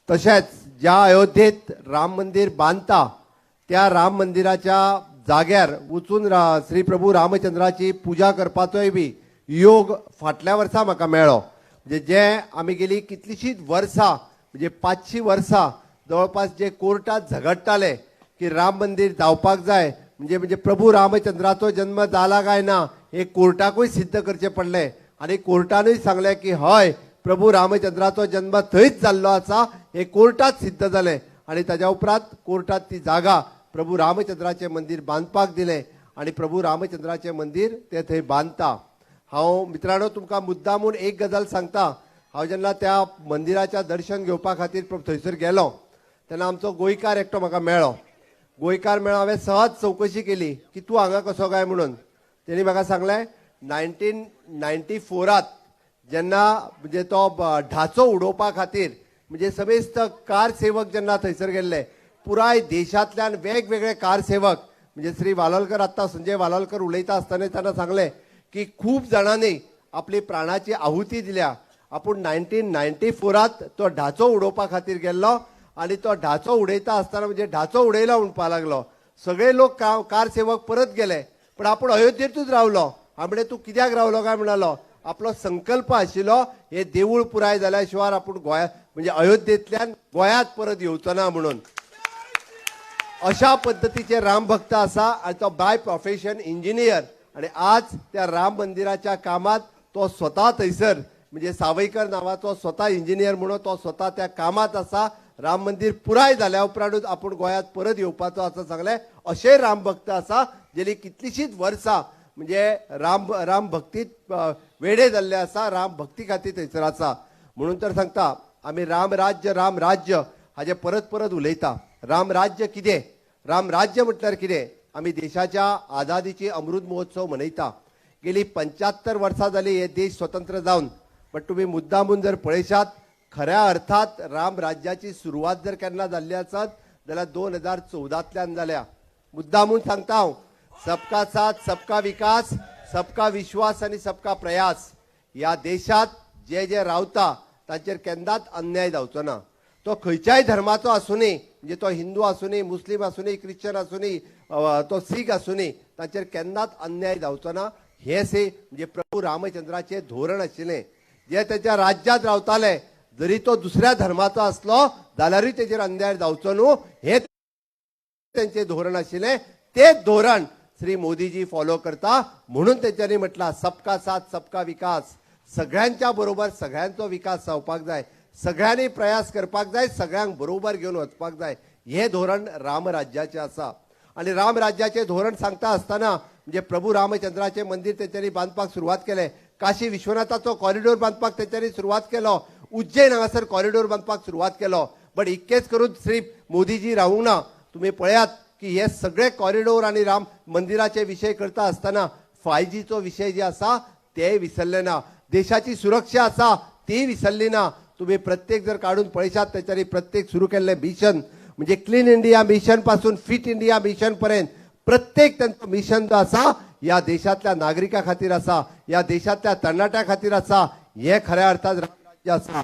तशेंच ज्या अयोध्येत राम मंदिर बांधता त्या राम मंदिराच्या जाग्यार वचून श्री प्रभू रामचंद्राची पूजा करपाचोय बी योग फाटल्या वर्सा म्हाका मेळ्ळो. म्हणजे जे आमी गेली कितलीशींच वर्सां म्हणजे 500 वर्सां जवळपास जे कोर्टात झगडटाले की राम मंदिर जावपाक जाय म्हणजे प्रभू रामचंद्राचो जन्म जाला काय ना हे कोर्टाकूय सिद्ध करचे पडले आणि कोर्टानूय सांगले की हय प्रभू रामचंद्राचो जन्म थंयच जाल्लो आसा हे कोर्टात सिद्ध जाले आणि ताज्या उपरांत कोर्टात ती जागा प्रभू रामचंद्राचे मंदिर बांदपाक दिले आणि प्रभू रामचंद्राचे मंदिर ते थंय बांदता. हांव मित्रांनो तुमकां मुद्दामून एक गजाल सांगता. हांव जेन्ना त्या मंदिराच्या दर्शन घेवपा खातीर थंयसर गेलो तेन्ना आमचो गोंयकार एकटो म्हाका मेळ्ळो. गोंयकार मेळ्ळो. हांवें सहज चवकशी केली की तूं हांगा कसो काय म्हणून. तेणी म्हाका सांगलें 1994 जेन्ना म्हणजे तो ढाचो उडोवपा खातीर म्हणजे समेस्त कार सेवक जेन्ना थंयसर गेल्ले पुराय देशांतल्यान वेगवेगळे कार सेवक म्हणजे श्री वालोलकर आत्ता संजय वालोलकर उलयता आसतना ताणें सांगलें की खूब जाणांनी आपली प्राणाची आहुती दिल्या. आपूण 1994 तो ढाचो उडोवपा खातीर गेल्लो आणि तो ढाचो उडयता आसतना म्हणजे ढाचो उडयलो म्हणपा लागलो. सगळे लोक कार सेवक परत गेले पण आपूण अयोध्येतूच रावलो. हांवें तूं कित्याक रावलो काय म्हणालो आपलो संकल्प आशिल्लो हे देवूळ पुराय जाल्या शिवाय आपूण गोंयांत म्हणजे अयोध्येंतल्यान गोंयांत परत येवचो ना म्हणून. अशा पद्धतीचे राम भक्त आसा आणि तो बाय प्रोफेशन इंजिनियर आणि आज त्या राम मंदिराच्या कामात तो स्वता थंयसर म्हणजे सावयकर नावाचो स्वता इंजिनियर म्हणून तो स्वता त्या कामात आसा. राम मंदिर पुराय जाल्या उपरांतूच आपूण गोंयांत परत येवपाचो असं सांगलें. अशे राम भक्त आसा गेली कितलीशींच वर्सां म्हणजे राम भक्तीत वेडे जाल्ले आसा. राम भक्ती खातीर थंयसर आसा म्हणून तर सांगता आमी राम राज्य हाजे परत परत उलयता. राम राज्य कितें राम राज्य म्हटल्यार कितें. आमी देशाच्या आझादीची अमृत महोत्सव मनयता. गेली 75 वर्सां जाली हे देश स्वतंत्र जावन. पण तुम्ही मुद्दामून जर पळयशात खऱ्या अर्थात राम राज्याची सुरवात जर केन्ना जाल्ली आसत जाल्यार 2014तल्यान जाल्या. मुद्दामून सांगता हांव सबका साथ सबका विकास सबका विश्वास आणि सबका प्रयास या देशात जे जे रावता तांचेर केन्नाच अन्याय जावचो ना. तो खंयच्याय धर्माचो आसूनी म्हणजे तो हिंदू आसूनी मुस्लीम आसूनी क्रिश्चन आसूनी तो सीख आसूनी तांचेर केन्नाच अन्याय जावचो ना. हे म्हणजे प्रभू रामचंद्राचे धोरण आशिल्लें जे त्याच्या राज्यात रावताले जरी तो दुसऱ्या धर्माचो असलो जाल्यारूय तेचेर अन्याय जावचो न्हू हे त्यांचे धोरण आशिल्लें. तेच धोरण श्री मोदीजी फॉलो करता म्हणून तेंच्यांनी म्हटला सबका साथ सबका विकास. सगळ्यांच्या बरोबर सगळ्यांचो विकास जावपाक जाय. सगळ्यांनी प्रयास करपाक जाय. सगळ्यांक बरोबर घेवन वचपाक जाय. हे धोरण रामराज्याचे आसा. आणि रामराज्याचे धोरण सांगता आसतना म्हणजे प्रभू रामचंद्राचे मंदिर तेंच्यांनी बांदपाक सुरवात केले. काशी विश्वनाथाचो कॉरिडोर बांदपाक तेंच्यांनी सुरवात केलो. उज्जैन हांगासर कॉरिडोर बांदपाक सुरवात केलो. बट इतकेच करून श्री मोदीजी रावूंक ना. तुम्ही पळयात की हे सगळे कॉरिडोर आणि राम मंदिराचे विषय करता आसतना 5Gचो विषय जे आसा ते विसरले ना. देशाची सुरक्षा आसा ती विसरली ना. तुम्ही प्रत्येक जर काढून पळयशात त्याच्यानी प्रत्येक सुरू केल्ले मिशन म्हणजे क्लीन इंडिया मिशन पासून फिट इंडिया मिशन पर्यंत प्रत्येक त्यांचं मिशन जो आसा या देशातल्या नागरिका खातीर आसा. या देशातल्या तरणाट्या खातीर आसा. हे खऱ्या अर्थात रामराज्य आसा.